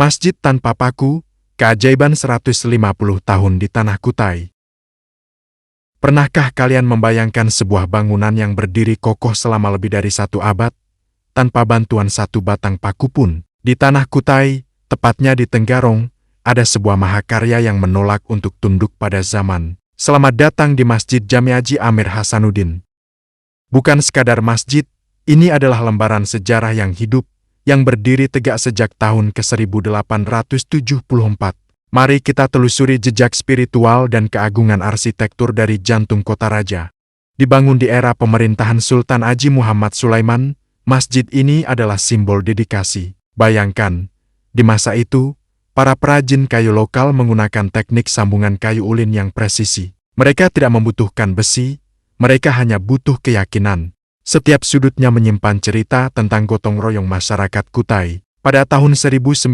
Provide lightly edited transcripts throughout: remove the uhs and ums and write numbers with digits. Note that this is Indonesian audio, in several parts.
Masjid Tanpa Paku, keajaiban 150 tahun di Tanah Kutai. Pernahkah kalian membayangkan sebuah bangunan yang berdiri kokoh selama lebih dari 1 abad, tanpa bantuan satu batang paku pun? Di Tanah Kutai, tepatnya di Tenggarong, ada sebuah mahakarya yang menolak untuk tunduk pada zaman. Selamat datang di Masjid Jami Haji Amir Hasanuddin. Bukan sekadar masjid, ini adalah lembaran sejarah yang hidup, yang berdiri tegak sejak tahun ke-1874. Mari kita telusuri jejak spiritual dan keagungan arsitektur dari jantung kota raja. Dibangun di era pemerintahan Sultan Haji Muhammad Sulaiman, masjid ini adalah simbol dedikasi. Bayangkan, di masa itu, para perajin kayu lokal menggunakan teknik sambungan kayu ulin yang presisi. Mereka tidak membutuhkan besi, mereka hanya butuh keyakinan. Setiap sudutnya menyimpan cerita tentang gotong royong masyarakat Kutai. Pada tahun 1930,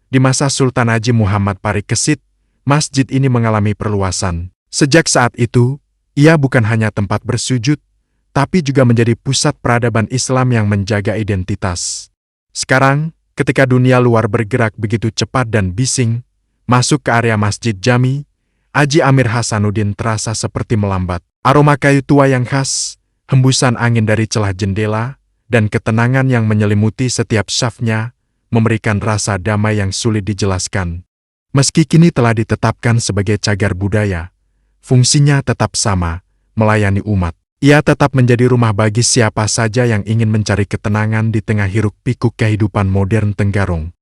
di masa Sultan Haji Muhammad Parikesit, masjid ini mengalami perluasan. Sejak saat itu, ia bukan hanya tempat bersujud, tapi juga menjadi pusat peradaban Islam yang menjaga identitas. Sekarang, ketika dunia luar bergerak begitu cepat dan bising, masuk ke area Masjid Jami Haji Amir Hasanuddin terasa seperti melambat. Aroma kayu tua yang khas, hembusan angin dari celah jendela, dan ketenangan yang menyelimuti setiap syafnya, memberikan rasa damai yang sulit dijelaskan. Meski kini telah ditetapkan sebagai cagar budaya, fungsinya tetap sama, melayani umat. Ia tetap menjadi rumah bagi siapa saja yang ingin mencari ketenangan di tengah hiruk-pikuk kehidupan modern Tenggarong.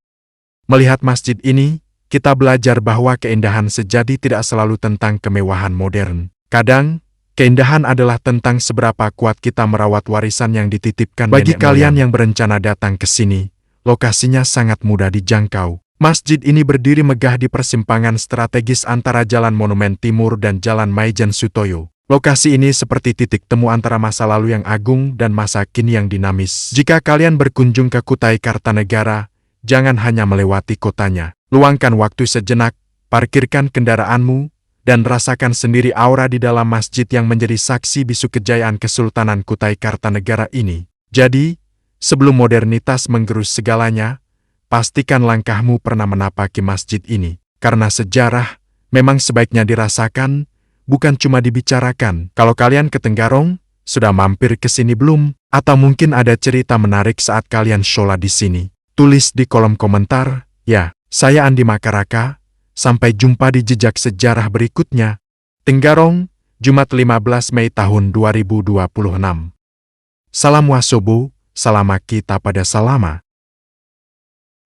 Melihat masjid ini, kita belajar bahwa keindahan sejati tidak selalu tentang kemewahan modern. Kadang, keindahan adalah tentang seberapa kuat kita merawat warisan yang dititipkan bagi kalian yang berencana datang ke sini. Lokasinya sangat mudah dijangkau. Masjid ini berdiri megah di persimpangan strategis antara Jalan Monumen Timur dan Jalan Maijen Sutoyo. Lokasi ini seperti titik temu antara masa lalu yang agung dan masa kini yang dinamis. Jika kalian berkunjung ke Kutai Kartanegara, jangan hanya melewati kotanya. Luangkan waktu sejenak, parkirkan kendaraanmu, dan rasakan sendiri aura di dalam masjid yang menjadi saksi bisu kejayaan Kesultanan Kutai Kartanegara ini. Jadi, sebelum modernitas menggerus segalanya, pastikan langkahmu pernah menapaki masjid ini. Karena sejarah memang sebaiknya dirasakan, bukan cuma dibicarakan. Kalau kalian ke Tenggarong, sudah mampir ke sini belum? Atau mungkin ada cerita menarik saat kalian sholat di sini? Tulis di kolom komentar, ya. Saya Andi Makaraka. Sampai jumpa di jejak sejarah berikutnya. Tenggarong, Jumat 15 Mei tahun 2026. Salam Wasobo, salama kita pada salama.